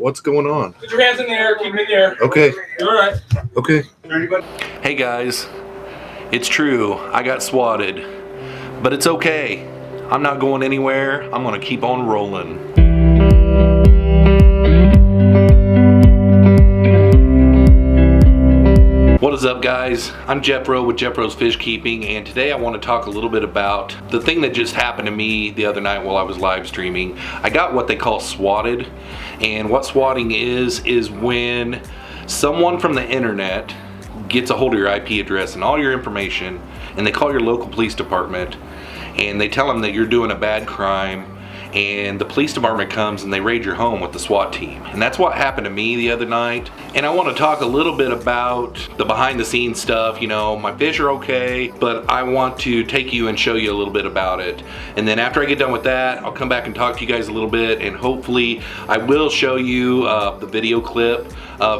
What's going on? Put your hands in the air, keep them in the air. Okay. You're all right. Okay. Hey guys, it's true, I got swatted, but it's okay. I'm not going anywhere. I'm gonna keep on rolling. What is up guys? I'm Jeffroz with Jeffroz FishKeeping, and today I want to talk a little bit about the thing that just happened to me the other night while I was live streaming. I got what they call swatted, and what swatting is when someone from the internet gets a hold of your IP address and all your information, and they call your local police department and they tell them that you're doing a bad crime, and the police department comes and they raid your home with the SWAT team. And that's what happened to me the other night. And I want to talk a little bit about the behind the scenes stuff. You know, my fish are okay, but I want to take you and show you a little bit about it. And then after I get done with that, I'll come back and talk to you guys a little bit, and hopefully I will show you the video clip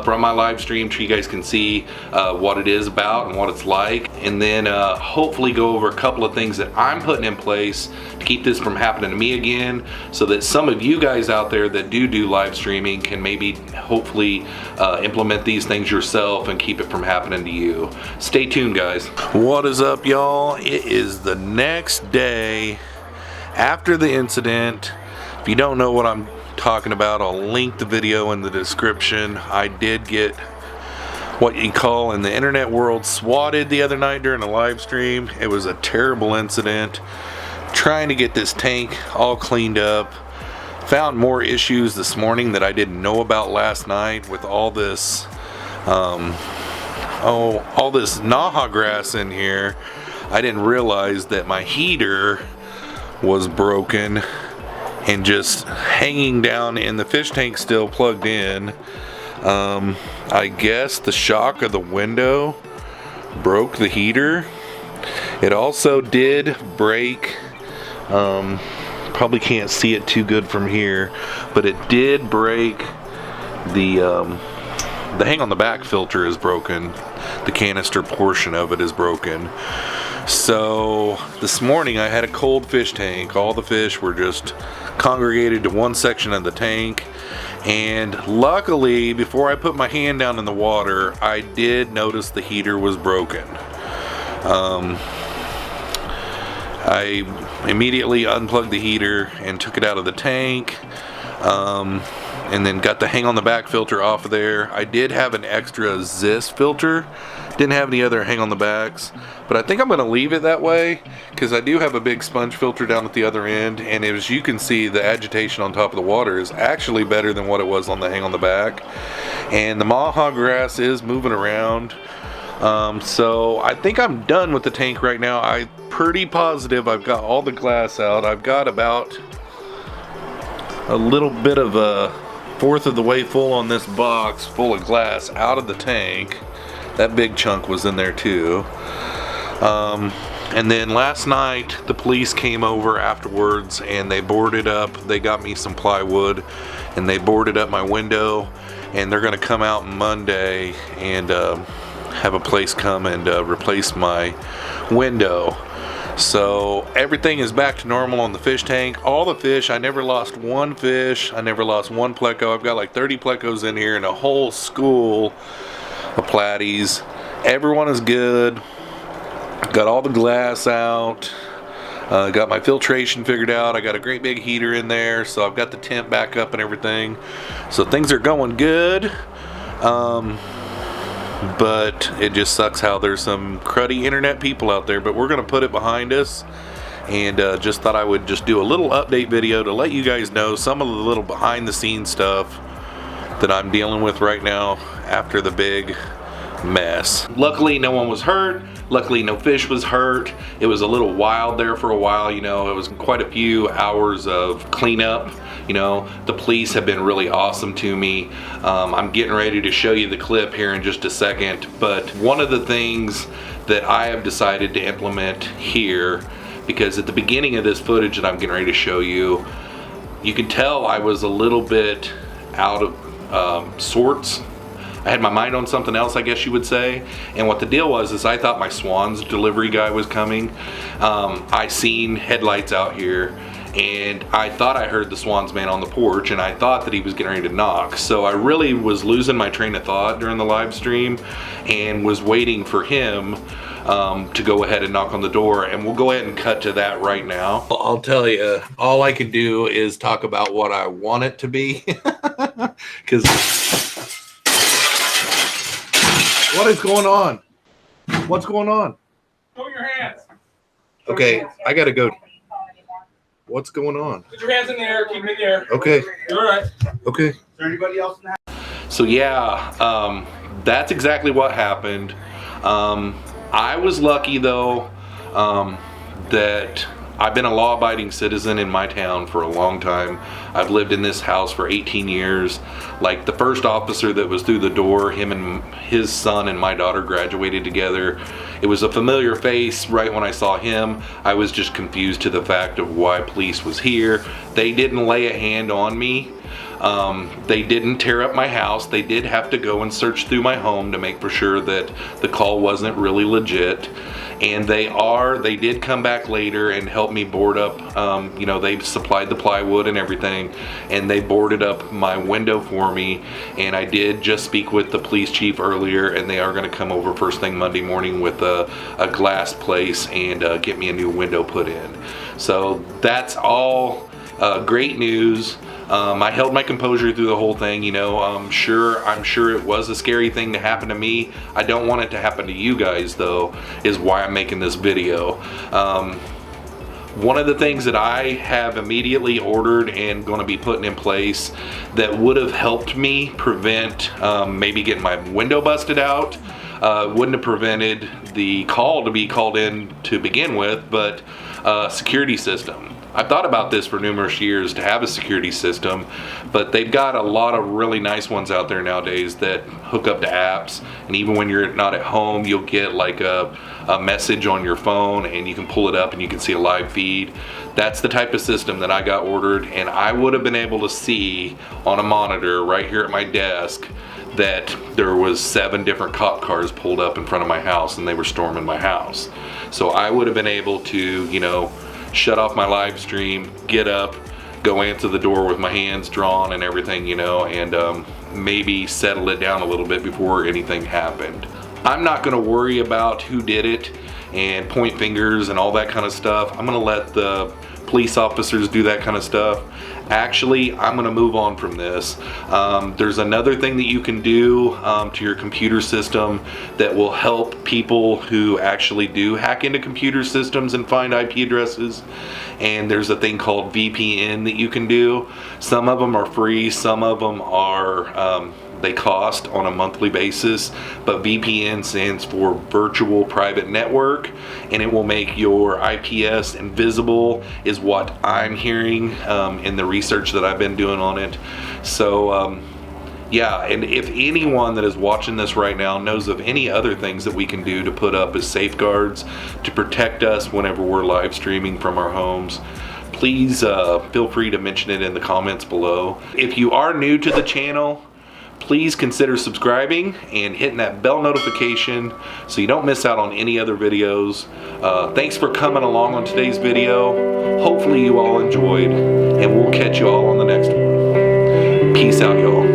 from my live stream so you guys can see what it is about and what it's like. And then hopefully go over a couple of things that I'm putting in place to keep this from happening to me again, so that some of you guys out there that do live streaming can maybe hopefully implement these things yourself and keep it from happening to you. Stay tuned guys. What is up y'all? It is the next day after the incident. If you don't know what I'm talking about, I'll link the video in the description. I did get what you call in the internet world swatted the other night during a live stream. It was a terrible incident. Trying to get this tank all cleaned up. Found more issues this morning that I didn't know about last night with all this all this Naha grass in here. I didn't realize that my heater was broken and just hanging down, and the fish tank still plugged in. I guess the shock of the window broke the heater. It also did break, probably can't see it too good from here, but it did break the hang on the back filter is broken. The canister portion of it is broken. So this morning I had a cold fish tank. All the fish were just congregated to one section of the tank, and luckily before I put my hand down in the water I did notice the heater was broken. I immediately unplugged the heater and took it out of the tank, and then got the hang on the back filter off of there. I did have an extra Zis filter, didn't have any other hang on the backs, but I think I'm going to leave it that way because I do have a big sponge filter down at the other end, and as you can see, the agitation on top of the water is actually better than what it was on the hang on the back, and the Maha grass is moving around. So I think I'm done with the tank right now. I'm pretty positive I've got all the glass out. I've got about a little bit of a fourth of the way full on this box full of glass out of the tank. That big chunk was in there too. And then last night the police came over afterwards and they boarded up. They got me some plywood and they boarded up my window, and they're gonna come out Monday and have a place come and replace my window. So everything is back to normal on the fish tank. All the fish, I never lost one fish. I never lost one pleco. I've got like 30 plecos in here and a whole school of platies. Everyone is good. Got all the glass out. Got my filtration figured out. I got a great big heater in there, so I've got the tent back up and everything. So things are going good. But it just sucks how there's some cruddy internet people out there, but we're gonna put it behind us, and just thought I would just do a little update video to let you guys know some of the little behind the scenes stuff that I'm dealing with right now after the big mess. Luckily no one was hurt. Luckily no fish was hurt. It was a little wild there for a while, you know. It was quite a few hours of cleanup. You know, the police have been really awesome to me. I'm getting ready to show you the clip here in just a second, but one of the things that I have decided to implement here, because at the beginning of this footage that I'm getting ready to show you, you can tell I was a little bit out of sorts. I had my mind on something else, I guess you would say. And what the deal was is I thought my Swans delivery guy was coming. I seen headlights out here and I thought I heard the Swans man on the porch, and I thought that he was getting ready to knock. So I really was losing my train of thought during the live stream and was waiting for him to go ahead and knock on the door, and we'll go ahead and cut to that right now. I'll tell you, all I can do is talk about what I want it to be. Because what is going on? What's going on? Show your hands. Okay, I gotta go. What's going on? Put your hands in the air. Keep them in the air. Okay. You're all right. Okay. Is there anybody else in the house? So yeah, that's exactly what happened. I was lucky though that I've been a law-abiding citizen in my town for a long time. I've lived in this house for 18 years. Like the first officer that was through the door, him and his son and my daughter graduated together. It was a familiar face right when I saw him. I was just confused to the fact of why police was here. They didn't lay a hand on me. They didn't tear up my house. They did have to go and search through my home to make for sure that the call wasn't really legit. And they did come back later and help me board up, you know, they supplied the plywood and everything, and they boarded up my window for me. And I did just speak with the police chief earlier, and they are going to come over first thing Monday morning with a glass place and get me a new window put in. So that's all great news. I held my composure through the whole thing, you know. I'm sure it was a scary thing to happen to me. I don't want it to happen to you guys though, is why I'm making this video. One of the things that I have immediately ordered and going to be putting in place that would have helped me prevent maybe getting my window busted out, wouldn't have prevented the call to be called in to begin with, but security system. I've thought about this for numerous years to have a security system, but they've got a lot of really nice ones out there nowadays that hook up to apps, and even when you're not at home, you'll get like a message on your phone and you can pull it up and you can see a live feed. That's the type of system that I got ordered, and I would have been able to see on a monitor right here at my desk that there was 7 different cop cars pulled up in front of my house and they were storming my house. So I would have been able to, you know, shut off my live stream, get up, go answer the door with my hands drawn and everything, you know, and maybe settle it down a little bit before anything happened. I'm not going to worry about who did it and point fingers and all that kind of stuff. I'm going to let the police officers do that kind of stuff. Actually, I'm going to move on from this. There's another thing that you can do to your computer system that will help people who actually do hack into computer systems and find IP addresses. And there's a thing called VPN that you can do. Some of them are free, some of them are they cost on a monthly basis, but VPN stands for Virtual Private Network, and it will make your IPS invisible, is what I'm hearing in the research that I've been doing on it. So yeah, and if anyone that is watching this right now knows of any other things that we can do to put up as safeguards to protect us whenever we're live streaming from our homes, please feel free to mention it in the comments below. If you are new to the channel, please consider subscribing and hitting that bell notification so you don't miss out on any other videos. Thanks for coming along on today's video. Hopefully you all enjoyed, and we'll catch you all on the next one. Peace out, y'all.